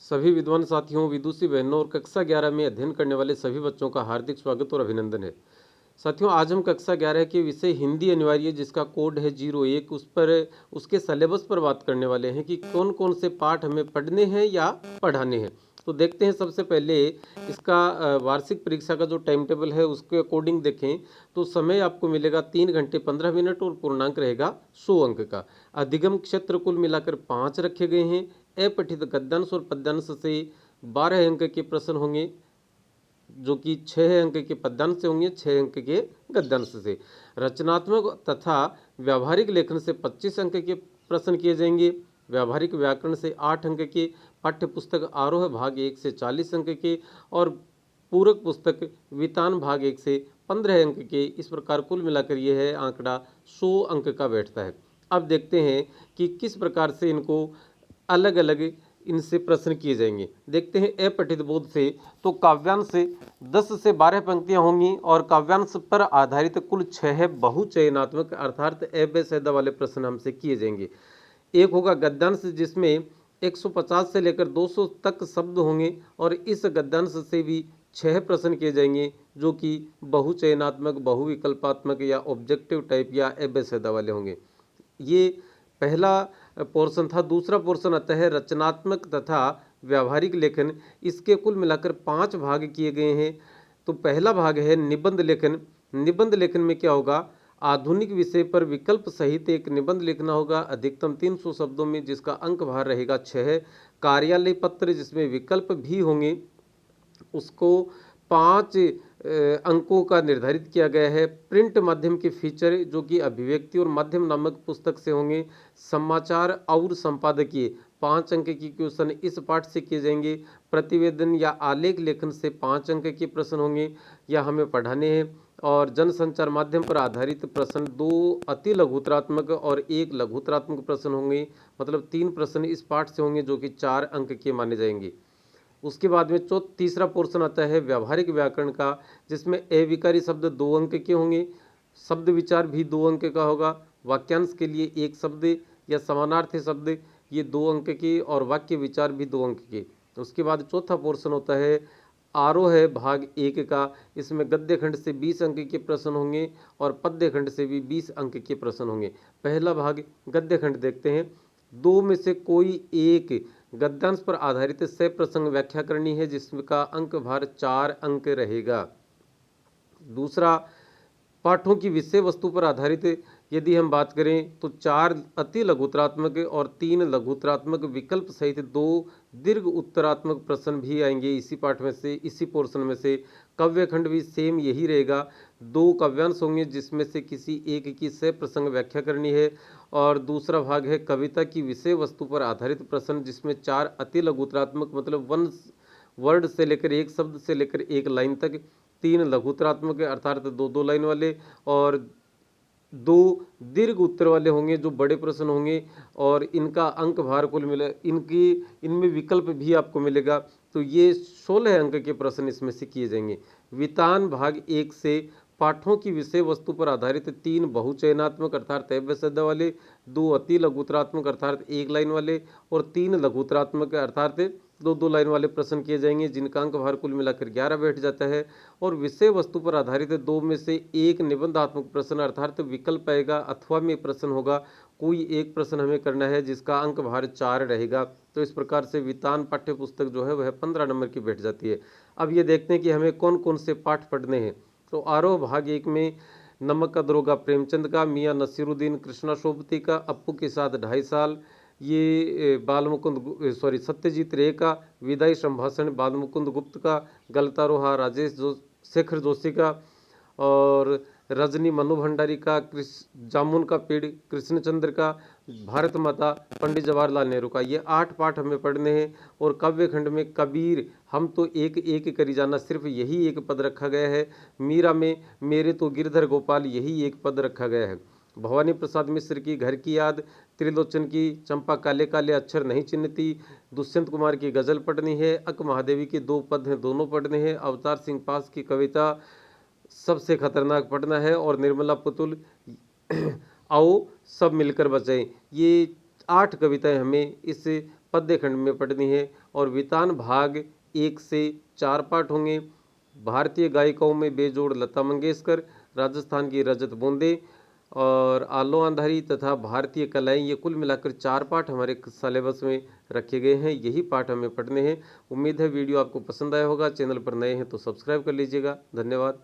सभी विद्वान साथियों, विदुषी बहनों और कक्षा 11 में अध्ययन करने वाले सभी बच्चों का हार्दिक स्वागत और अभिनंदन है। साथियों, आज हम कक्षा 11 के विषय हिंदी अनिवार्य, जिसका कोड है 01, उस पर उसके सिलेबस पर बात करने वाले हैं कि कौन कौन से पाठ हमें पढ़ने हैं या पढ़ाने हैं। तो देखते हैं, सबसे पहले इसका वार्षिक परीक्षा का जो टाइम टेबल है उसके अकॉर्डिंग देखें तो समय आपको मिलेगा 3 घंटे 15 मिनट और पूर्णांक रहेगा 100 अंक का। अधिगम क्षेत्र कुल मिलाकर 5 रखे गए हैं। अपठित गद्यांश और पद्यांश से 12 अंक के प्रश्न होंगे, जो कि 6 अंक के पद्यांश से होंगे, 6 अंक के गद्यांश से। रचनात्मक तथा व्यावहारिक लेखन से 25 अंक के प्रश्न किए जाएंगे। व्यावहारिक व्याकरण से 8 अंक के, पाठ्य पुस्तक आरोह भाग 1 से 40 अंक के और पूरक पुस्तक वितान भाग 1 से 15 अंक के। इस प्रकार कुल मिलाकर यह है आंकड़ा 100 अंक का बैठता है। अब देखते हैं कि किस प्रकार से इनको अलग अलग इनसे प्रश्न किए जाएंगे। देखते हैं अपठित बोध से, तो काव्यांश से 10 से 12 पंक्तियां होंगी और काव्यांश पर आधारित कुल 6 बहुचयनात्मक अर्थात अव्ययसैदा वाले प्रश्न हमसे किए जाएंगे। एक होगा गद्यांश, जिसमें 150 से लेकर 200 तक शब्द होंगे और इस गद्यांश से भी 6 प्रश्न किए जाएंगे, जो कि बहुचयनात्मक, बहुविकल्पात्मक या ऑब्जेक्टिव टाइप या अव्ययसैदा वाले होंगे। ये पहला पोर्शन था। दूसरा पोर्शन आता है रचनात्मक तथा व्यावहारिक लेखन। इसके कुल मिलाकर 5 भाग किए गए हैं। तो पहला भाग है निबंध लेखन। निबंध लेखन में क्या होगा, आधुनिक विषय पर विकल्प सहित एक निबंध लिखना होगा, अधिकतम 300 शब्दों में, जिसका अंक भार रहेगा 6। कार्यालय पत्र, जिसमें विकल्प भी होंगे, उसको 5 अंकों का निर्धारित किया गया है। प्रिंट माध्यम के फीचर, जो कि अभिव्यक्ति और माध्यम नामक पुस्तक से होंगे। समाचार और संपादकीय, 5 अंक की क्वेश्चन इस पाठ से किए जाएंगे। प्रतिवेदन या आलेख लेखन से 5 अंक के प्रश्न होंगे, या हमें पढ़ाने हैं। और जनसंचार माध्यम पर आधारित प्रश्न 2 अति लघुतरात्मक और 1 लघुतरात्मक प्रश्न होंगे, मतलब 3 प्रश्न इस पाठ से होंगे, जो कि 4 अंक के माने जाएंगे। उसके बाद में तीसरा पोर्शन आता है व्यावहारिक व्याकरण का, जिसमें अविकारी शब्द 2 अंक के होंगे, शब्द विचार भी 2 अंक का होगा, वाक्यांश के लिए 1 शब्द या समानार्थी शब्द ये 2 अंक के, और वाक्य विचार भी 2 अंक के। उसके बाद चौथा पोर्शन होता है आरोह है भाग 1 का। इसमें गद्य खंड से 20 अंक के प्रश्न होंगे और पद्य खंड से भी 20 अंक के प्रश्न होंगे। पहला भाग गद्य खंड देखते हैं। 2 में से कोई एक गद्यांश पर आधारित से प्रसंग व्याख्या करनी है, जिसका अंक भार 4 अंक रहेगा। दूसरा, पाठों की विषय वस्तु पर आधारित यदि हम बात करें तो 4 अति लघुतरात्मक और 3 लघुतरात्मक विकल्प सहित 2 दीर्घ उत्तरात्मक प्रश्न भी आएंगे इसी पाठ में से, इसी पोर्शन में से। काव्य खंड भी सेम यही रहेगा। 2 काव्यांश होंगे, जिसमें से किसी एक की सह प्रसंग व्याख्या करनी है। और दूसरा भाग है कविता की विषय वस्तु पर आधारित प्रश्न, जिसमें 4 अति लघुतरात्मक, मतलब 1 वर्ड से लेकर 1 शब्द से लेकर 1 लाइन तक, 3 लघुतरात्मक अर्थात 2-2 लाइन वाले, और 2 दीर्घ उत्तर वाले होंगे, जो बड़े प्रश्न होंगे। और इनका अंक भार कुल मिले, इनमें विकल्प भी आपको मिलेगा। तो ये 16 अंक के प्रश्न इसमें से किए जाएंगे। वितान भाग 1 से पाठों की विषय वस्तु पर आधारित 3 बहुचयनात्मक अर्थात अव्ययसैदा वाले, 2 अति लघुतरात्मक अर्थात 1 लाइन वाले, और 3 लघुतरात्मक अर्थात 2-2 लाइन वाले प्रश्न किए जाएंगे, जिनका अंक भार कुल मिलाकर 11 बैठ जाता है। और विषय वस्तु पर आधारित 2 में से 1 निबंधात्मक प्रश्न अर्थात विकल्प आएगा अथवा में प्रश्न होगा। कोई एक प्रश्न हमें करना है, जिसका अंक भार 4 रहेगा। तो इस प्रकार से वितान पाठ्य पुस्तक जो है वह 15 नंबर की बैठ जाती है। अब ये देखते हैं कि हमें कौन कौन से पाठ पढ़ने हैं। तो आरोह भाग 1 में नमक का दरोगा प्रेमचंद का, मियाँ नसीरुद्दीन कृष्णा शोभती का, अप्पू के साथ 2.5 साल, ये सत्यजीत रे का, विदाई संभाषण बालमुकुंद गुप्त का, गलतारोहा शेखर जोशी का, और रजनी मनु भंडारी का, जामुन का पेड़ कृष्णचंद्र का, भारत माता पंडित जवाहरलाल नेहरू का। ये 8 पाठ हमें पढ़ने हैं। और काव्य खंड में कबीर हम तो एक एक करी जाना, सिर्फ यही एक पद रखा गया है। मीरा में मेरे तो गिरधर गोपाल, यही एक पद रखा गया है। भवानी प्रसाद मिश्र की घर की याद, त्रिलोचन की चंपा काले काले अक्षर नहीं चिन्हती, दुष्यंत कुमार की गजल पढ़नी है, अक महादेवी के 2 पद हैं, दोनों पढ़ने हैं, अवतार सिंह पास की कविता सबसे खतरनाक पढ़ना है, और निर्मला पुतुल आओ सब मिलकर बचाएं। ये 8 कविताएं हमें इस पद्य खंड में पढ़नी है और वितान भाग 1 से 4 पाठ होंगे। भारतीय गायिकाओं में बेजोड़ लता मंगेशकर, राजस्थान की रजत बोंदे और आलो अंधारी तथा भारतीय कलाएं, ये कुल मिलाकर 4 पाठ हमारे सिलेबस में रखे गए हैं। यही पाठ हमें पढ़ने हैं। उम्मीद है वीडियो आपको पसंद आया होगा। चैनल पर नए हैं तो सब्सक्राइब कर लीजिएगा। धन्यवाद।